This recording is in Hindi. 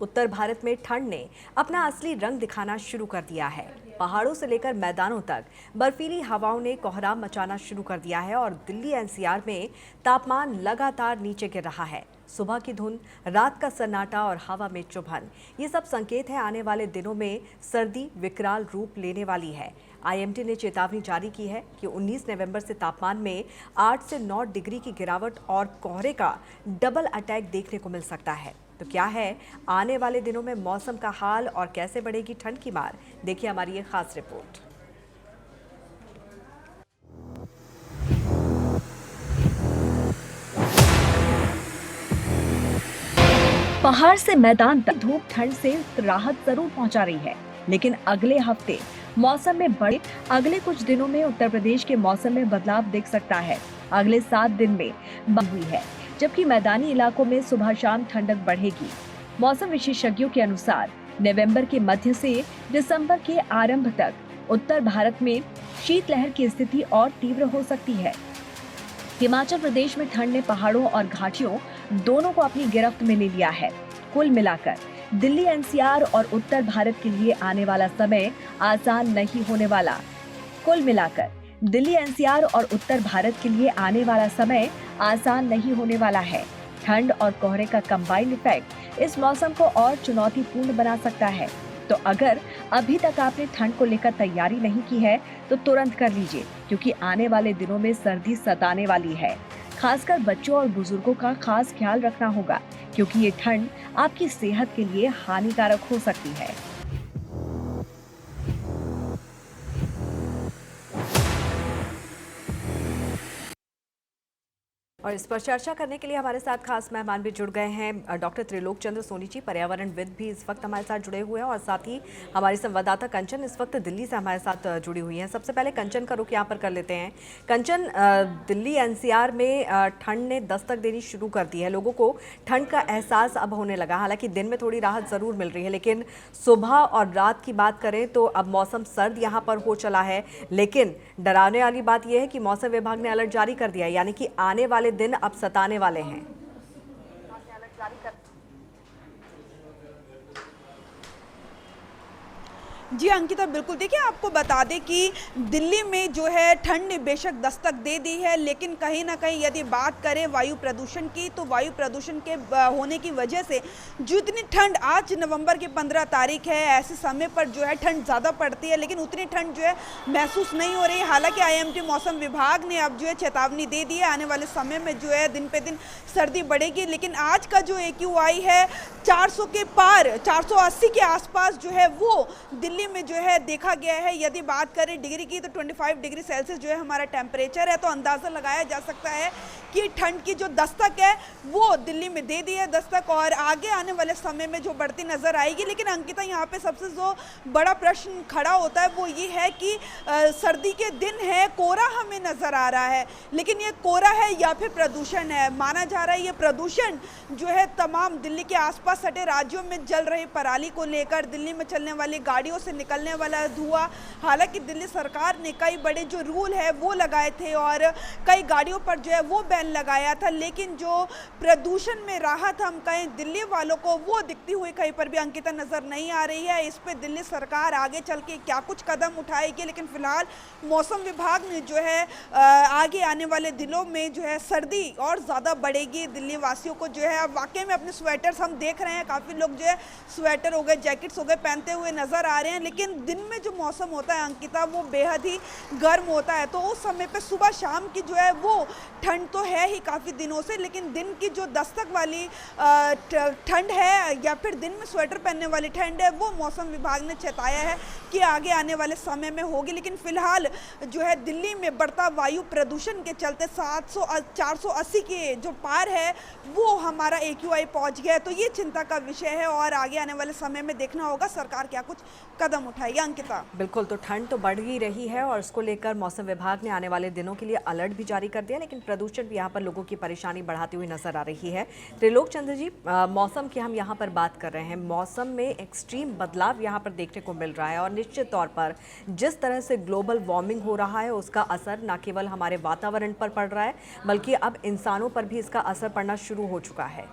उत्तर भारत में ठंड ने अपना असली रंग दिखाना शुरू कर दिया है। पहाड़ों से लेकर मैदानों तक बर्फीली हवाओं ने कोहराम मचाना शुरू कर दिया है और दिल्ली एनसीआर में तापमान लगातार नीचे गिर रहा है। सुबह की धुंध, रात का सन्नाटा और हवा में चुभन, ये सब संकेत है आने वाले दिनों में सर्दी विकराल रूप लेने वाली है। आईएमडी ने चेतावनी जारी की है कि 19 नवंबर से तापमान में 8 से 9 डिग्री की गिरावट और कोहरे का डबल अटैक देखने को मिल सकता है। तो क्या है आने वाले दिनों में मौसम का हाल और कैसे बढ़ेगी ठंड की मार, देखिए हमारी ये खास रिपोर्ट। पहाड़ से मैदान तक धूप ठंड से राहत जरूर पहुंचा रही है, लेकिन अगले हफ्ते मौसम में अगले कुछ दिनों में उत्तर प्रदेश के मौसम में बदलाव दिख सकता है। अगले 7 दिन में बंद हुई है, जबकि मैदानी इलाकों में सुबह शाम ठंडक बढ़ेगी। मौसम विशेषज्ञों के अनुसार नवंबर के मध्य से दिसंबर के आरंभ तक उत्तर भारत में शीतलहर की स्थिति और तीव्र हो सकती है। हिमाचल प्रदेश में ठंड ने पहाड़ों और घाटियों दोनों को अपनी गिरफ्त में ले लिया है। कुल मिलाकर दिल्ली एनसीआर और उत्तर भारत के लिए आने वाला समय आसान नहीं होने वाला। कुल मिलाकर दिल्ली एनसीआर और उत्तर भारत के लिए आने वाला समय आसान नहीं होने वाला है। ठंड और कोहरे का कंबाइंड इफेक्ट इस मौसम को और चुनौतीपूर्ण बना सकता है। तो अगर अभी तक आपने ठंड को लेकर तैयारी नहीं की है तो तुरंत कर लीजिए, क्योंकि आने वाले दिनों में सर्दी सताने वाली है। खासकर बच्चों और बुजुर्गों का खास ख्याल रखना होगा, क्योंकि ये ठंड आपकी सेहत के लिए हानिकारक हो सकती है। और इस पर चर्चा करने के लिए हमारे साथ खास मेहमान भी जुड़ गए हैं। डॉक्टर त्रिलोक चंद्र सोनी जी, पर्यावरणविद भी इस वक्त हमारे साथ जुड़े हुए हैं, और साथ ही हमारी संवाददाता कंचन इस वक्त दिल्ली से हमारे साथ जुड़ी हुई हैं। सबसे पहले कंचन का रुख यहाँ पर कर लेते हैं। कंचन, दिल्ली एनसीआर में ठंड ने दस्तक देनी शुरू कर दी है। लोगों को ठंड का एहसास अब होने लगा। हालांकि दिन में थोड़ी राहत ज़रूर मिल रही है, लेकिन सुबह और रात की बात करें तो अब मौसम सर्द यहाँ पर हो चला है। लेकिन डराने वाली बात यह है कि मौसम विभाग ने अलर्ट जारी कर दिया है, यानी कि आने वाले दिन अब सताने वाले हैं। जी अंकिता, बिल्कुल। देखिए, आपको बता दें कि दिल्ली में जो है ठंड ने बेशक दस्तक दे दी है, लेकिन कहीं ना कहीं यदि बात करें वायु प्रदूषण की, तो वायु प्रदूषण के होने की वजह से जो इतनी ठंड, आज नवंबर की 15 तारीख है, ऐसे समय पर जो है ठंड ज़्यादा पड़ती है, लेकिन उतनी ठंड जो है महसूस नहीं हो रही है। हालांकि आईएमडी मौसम विभाग ने अब जो है चेतावनी दे दी है, आने वाले समय में जो है दिन पे दिन सर्दी बढ़ेगी। लेकिन आज का जो AQI है 400 के पार, 480 के आसपास जो है वो दिल्ली में जो है देखा गया है। यदि बात करें डिग्री की, तो 25 डिग्री सेल्सियस जो है हमारा टेम्परेचर है। तो अंदाज़ा लगाया जा सकता है कि ठंड की जो दस्तक है वो दिल्ली में दे दी है दस्तक, और आगे आने वाले समय में जो बढ़ती नज़र आएगी। लेकिन अंकिता, यहाँ पे सबसे जो बड़ा प्रश्न खड़ा होता है वो ये है कि सर्दी के दिन है, कोहरा हमें नज़र आ रहा है, लेकिन ये कोहरा है या फिर प्रदूषण है। माना जा रहा है ये प्रदूषण जो है तमाम दिल्ली के आसपास सटे राज्यों में जल रही पराली को लेकर, दिल्ली में चलने वाली गाड़ियों से निकलने वाला धुआं। हालांकि दिल्ली सरकार ने कई बड़े जो रूल है वो लगाए थे और कई गाड़ियों पर जो है वो बैन लगाया था, लेकिन जो प्रदूषण में राहत हम कहें दिल्ली वालों को, वो दिखती हुई कहीं पर भी अंकिता नजर नहीं आ रही है। इस पे दिल्ली सरकार आगे चल के क्या कुछ कदम उठाएगी, लेकिन फिलहाल मौसम विभाग ने जो है आगे आने वाले दिनों में जो है सर्दी और ज़्यादा बढ़ेगी। दिल्ली वासियों को जो है अब वाकई में अपने स्वेटर्स, हम देख रहे हैं काफ़ी लोग जो है स्वेटर हो गए, जैकेट्स हो गए, पहनते हुए नज़र आ रहे हैं। लेकिन दिन में जो मौसम होता है अंकिता, वो बेहद ही गर्म होता है। तो उस समय पे सुबह शाम की जो है वो ठंड तो है ही काफ़ी दिनों से, लेकिन दिन की जो दस्तक वाली ठंड है या फिर दिन में स्वेटर पहनने वाली ठंड है, वो मौसम विभाग ने चेताया है कि आगे आने वाले समय में होगी। लेकिन फिलहाल जो है दिल्ली में बढ़ता वायु प्रदूषण के चलते 480 के जो पार है वो हमारा AQI पहुंच गया है। तो ये चिंता का विषय है और आगे आने वाले समय में देखना होगा सरकार क्या कुछ कदम उठाएगी। अंकिता, बिल्कुल, तो ठंड तो बढ़ ही रही है और इसको लेकर मौसम विभाग ने आने वाले दिनों के लिए अलर्ट भी जारी कर दिया, लेकिन प्रदूषण भी यहाँ पर लोगों की परेशानी बढ़ाती हुई नजर आ रही है। त्रिलोक चंद्र जी, मौसम की हम यहाँ पर बात कर रहे हैं। मौसम में एक्सट्रीम बदलाव यहाँ पर देखने को मिल रहा है और निश्चित तौर पर जिस तरह से ग्लोबल वार्मिंग हो रहा है उसका असर न केवल हमारे वातावरण पर पड़ रहा है, बल्कि अब इंसानों पर भी इसका असर पड़ना शुरू हो चुका है।